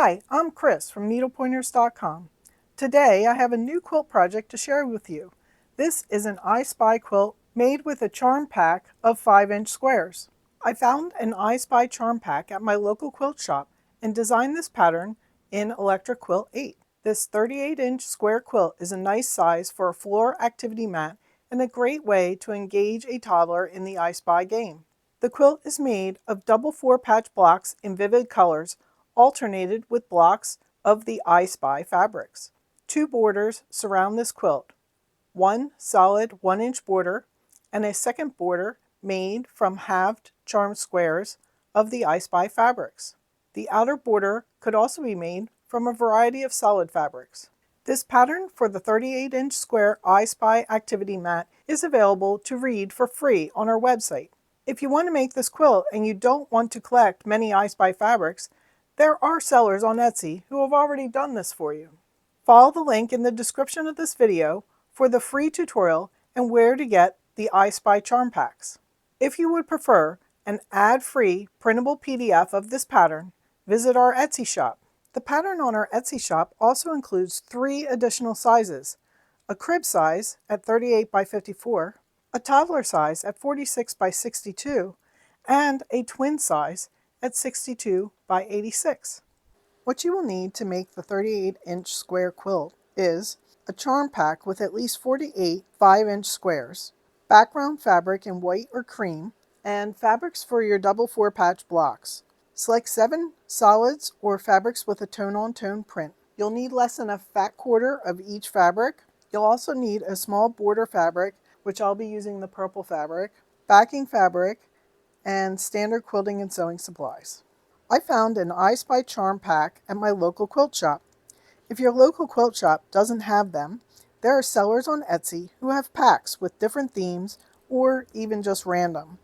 Hi, I'm Chris from needlepointers.com. Today I have a new quilt project to share with you. This is an I Spy quilt made with a charm pack of 5-inch squares. I found an I Spy charm pack at my local quilt shop and designed this pattern in Electric Quilt 8. This 38-inch square quilt is a nice size for a floor activity mat and a great way to engage a toddler in the I Spy game. The quilt is made of double 4-patch blocks in vivid colors, alternated with blocks of the I Spy fabrics. 2 borders surround this quilt, one solid 1-inch border and a second border made from halved charm squares of the I Spy fabrics. The outer border could also be made from a variety of solid fabrics. This pattern for the 38-inch square I Spy activity mat is available to read for free on our website. If you want to make this quilt and you don't want to collect many I Spy fabrics, there are sellers on Etsy who have already done this for you. Follow the link in the description of this video for the free tutorial and where to get the I Spy charm packs. If you would prefer an ad-free printable PDF of this pattern, visit our Etsy shop. The pattern on our Etsy shop also includes 3 additional sizes: a crib size at 38 by 54, a toddler size at 46 by 62, and a twin size at 62 by 86. What you will need to make the 38-inch square quilt is a charm pack with at least 48 5-inch squares, background fabric in white or cream, and fabrics for your double 4-patch blocks. Select 7 solids or fabrics with a tone-on-tone print. You'll need less than a fat quarter of each fabric. You'll also need a small border fabric, which I'll be using the purple fabric, backing fabric, and standard quilting and sewing supplies. I found an I Spy charm pack at my local quilt shop. If your local quilt shop doesn't have them, there are sellers on Etsy who have packs with different themes or even just random.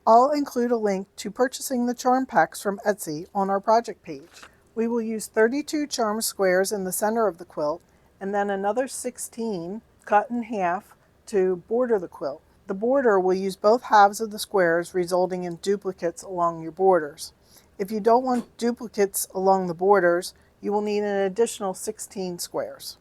I'll include a link to purchasing the charm packs from Etsy on our project page. We will use 32 charm squares in the center of the quilt and then another 16 cut in half to border the quilt. The border will use both halves of the squares, resulting in duplicates along your borders. If you don't want duplicates along the borders, you will need an additional 16 squares.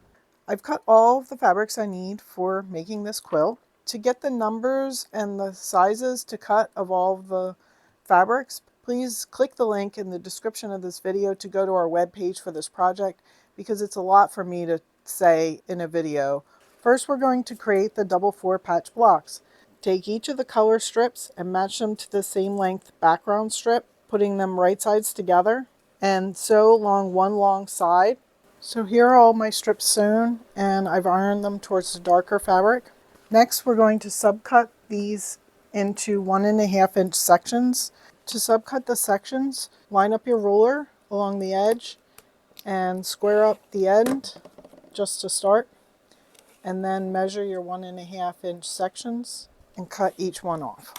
I've cut all of the fabrics I need for making this quilt. To get the numbers and the sizes to cut of all of the fabrics, please click the link in the description of this video to go to our webpage for this project, because it's a lot for me to say in a video. First, we're going to create the double 4-patch blocks. Take each of the color strips and match them to the same length background strip, putting them right sides together, and sew along one long side. So here are all my strips sewn, and I've ironed them towards the darker fabric. Next, we're going to subcut these into 1.5-inch sections. To subcut the sections, line up your ruler along the edge and square up the end just to start, and then measure your 1.5-inch sections and cut each one off.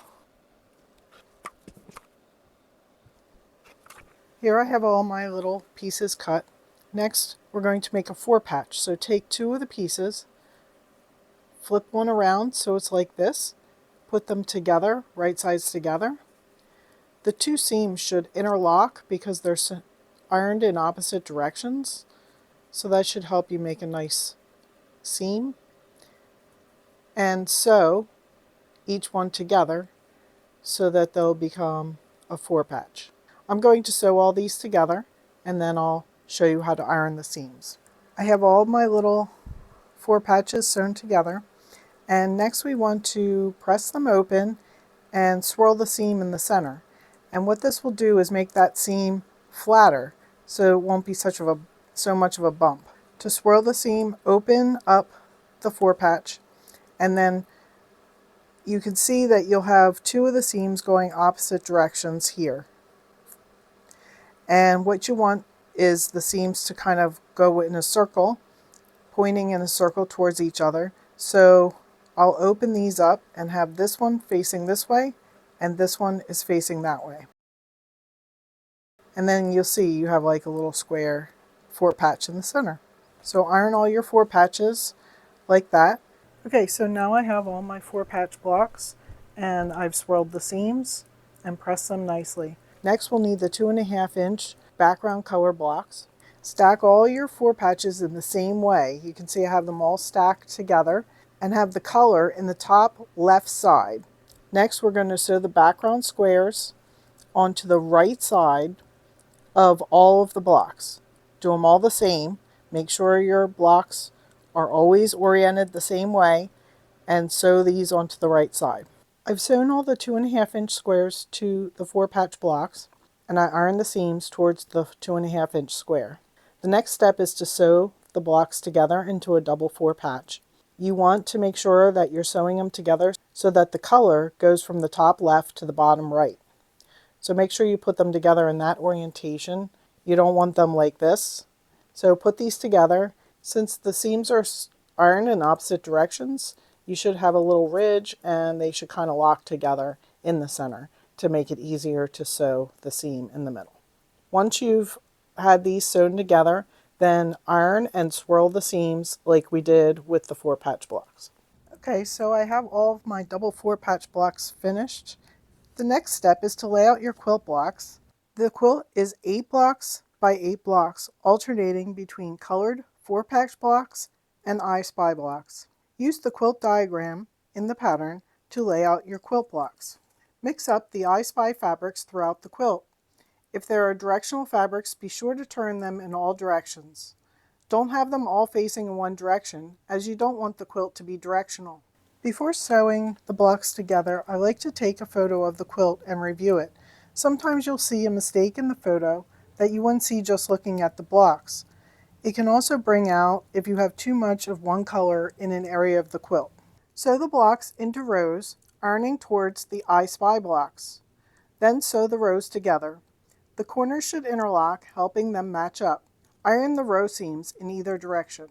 Here I have all my little pieces cut. Next, we're going to make a 4-patch. So take 2 of the pieces, flip one around so it's like this, put them together, right sides together. The 2 seams should interlock because they're ironed in opposite directions, so that should help you make a nice seam. And sew each one together so that they'll become a 4-patch. I'm going to sew all these together and then I'll show you how to iron the seams. I have all my little 4 patches sewn together, and next we want to press them open and swirl the seam in the center. And what this will do is make that seam flatter so it won't be so much of a bump. To swirl the seam, open up the 4-patch, and then you can see that you'll have 2 of the seams going opposite directions here. And what you want is the seams to kind of go in a circle, pointing in a circle towards each other. So I'll open these up and have this one facing this way, and this one is facing that way. And then you'll see you have like a little square 4-patch in the center. So iron all your 4 patches like that. Okay, so now I have all my 4-patch blocks and I've swirled the seams and pressed them nicely. Next we'll need the 2.5-inch background color blocks. Stack all your 4 patches in the same way. You can see I have them all stacked together and have the color in the top left side. Next, we're going to sew the background squares onto the right side of all of the blocks. Do them all the same. Make sure your blocks are always oriented the same way and sew these onto the right side. I've sewn all the 2.5-inch squares to the 4-patch blocks, and I ironed the seams towards the 2.5-inch square. The next step is to sew the blocks together into a double 4-patch. You want to make sure that you're sewing them together so that the color goes from the top left to the bottom right. So make sure you put them together in that orientation. You don't want them like this. So put these together. Since the seams are ironed in opposite directions, you should have a little ridge and they should kind of lock together in the center to make it easier to sew the seam in the middle. Once you've had these sewn together, then iron and swirl the seams like we did with the 4-patch blocks. Okay, so I have all of my double 4-patch blocks finished. The next step is to lay out your quilt blocks. The quilt is 8 blocks by 8 blocks, alternating between colored 4-patch blocks and I Spy blocks. Use the quilt diagram in the pattern to lay out your quilt blocks. Mix up the I Spy fabrics throughout the quilt. If there are directional fabrics, be sure to turn them in all directions. Don't have them all facing in one direction, as you don't want the quilt to be directional. Before sewing the blocks together, I like to take a photo of the quilt and review it. Sometimes you'll see a mistake in the photo that you wouldn't see just looking at the blocks. It can also bring out if you have too much of one color in an area of the quilt. Sew the blocks into rows, ironing towards the I Spy blocks. Then sew the rows together. The corners should interlock, helping them match up. Iron the row seams in either direction.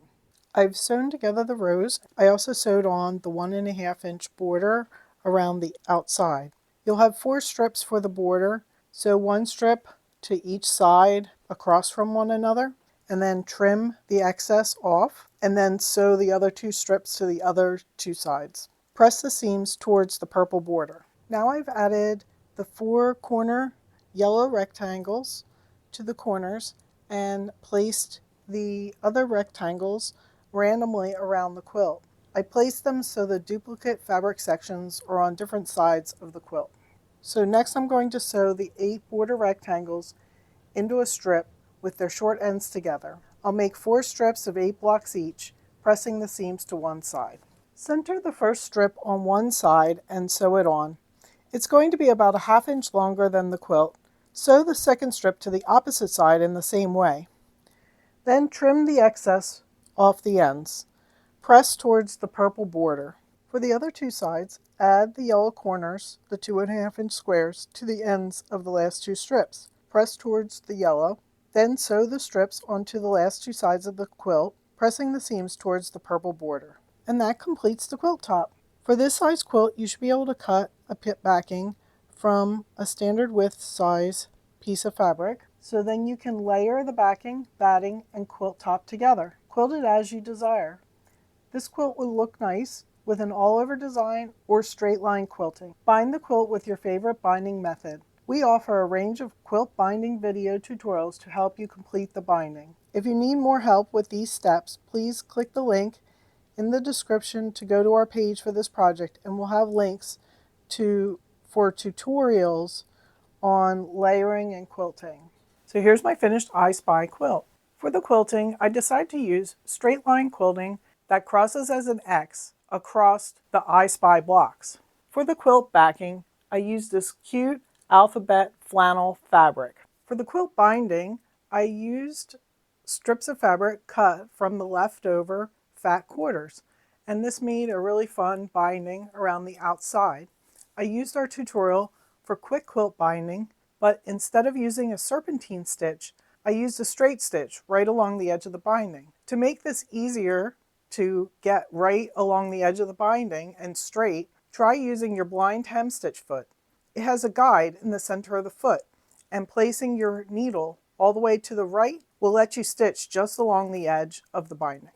I've sewn together the rows. I also sewed on the 1.5-inch border around the outside. You'll have 4 strips for the border. Sew 1 strip to each side across from one another, and then trim the excess off, and then sew the other 2 strips to the other 2 sides. Press the seams towards the purple border. Now I've added the 4 corner yellow rectangles to the corners and placed the other rectangles randomly around the quilt. I placed them so the duplicate fabric sections are on different sides of the quilt. So next I'm going to sew the 8 border rectangles into a strip with their short ends together. I'll make 4 strips of 8 blocks each, pressing the seams to one side. Center the first strip on one side and sew it on. It's going to be about a 1/2 inch longer than the quilt. Sew the second strip to the opposite side in the same way. Then trim the excess off the ends. Press towards the purple border. For the other 2 sides, add the yellow corners, the 2.5-inch squares, to the ends of the last 2 strips. Press towards the yellow. Then sew the strips onto the last 2 sides of the quilt, pressing the seams towards the purple border. And that completes the quilt top. For this size quilt, you should be able to cut a pit backing from a standard width size piece of fabric. So then you can layer the backing, batting, and quilt top together. Quilt it as you desire. This quilt will look nice with an all-over design or straight line quilting. Bind the quilt with your favorite binding method. We offer a range of quilt binding video tutorials to help you complete the binding. If you need more help with these steps, please click the link in the description to go to our page for this project, and we'll have links for tutorials on layering and quilting. So here's my finished I Spy quilt. For the quilting, I decided to use straight line quilting that crosses as an X across the I Spy blocks. For the quilt backing, I used this cute alphabet flannel fabric. For the quilt binding, I used strips of fabric cut from the leftover fat quarters, and this made a really fun binding around the outside. I used our tutorial for quick quilt binding, but instead of using a serpentine stitch, I used a straight stitch right along the edge of the binding. To make this easier to get right along the edge of the binding and straight, try using your blind hem stitch foot. It has a guide in the center of the foot, and placing your needle all the way to the right will let you stitch just along the edge of the binding.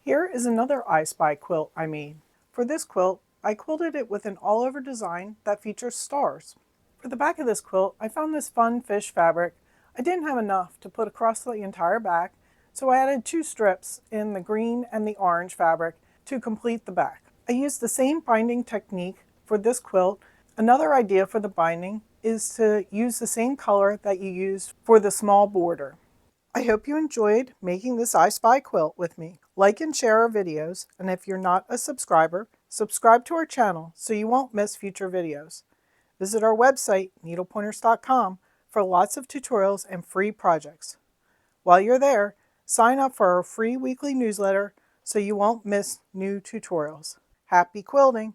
Here is another I Spy quilt I made. For this quilt, I quilted it with an all-over design that features stars. For the back of this quilt, I found this fun fish fabric. I didn't have enough to put across the entire back, so I added 2 strips in the green and the orange fabric to complete the back. I used the same binding technique for this quilt. Another idea for the binding is to use the same color that you used for the small border. I hope you enjoyed making this I Spy quilt with me. Like and share our videos, and if you're not a subscriber, subscribe to our channel so you won't miss future videos. Visit our website, needlepointers.com, for lots of tutorials and free projects. While you're there, sign up for our free weekly newsletter so you won't miss new tutorials. Happy quilting!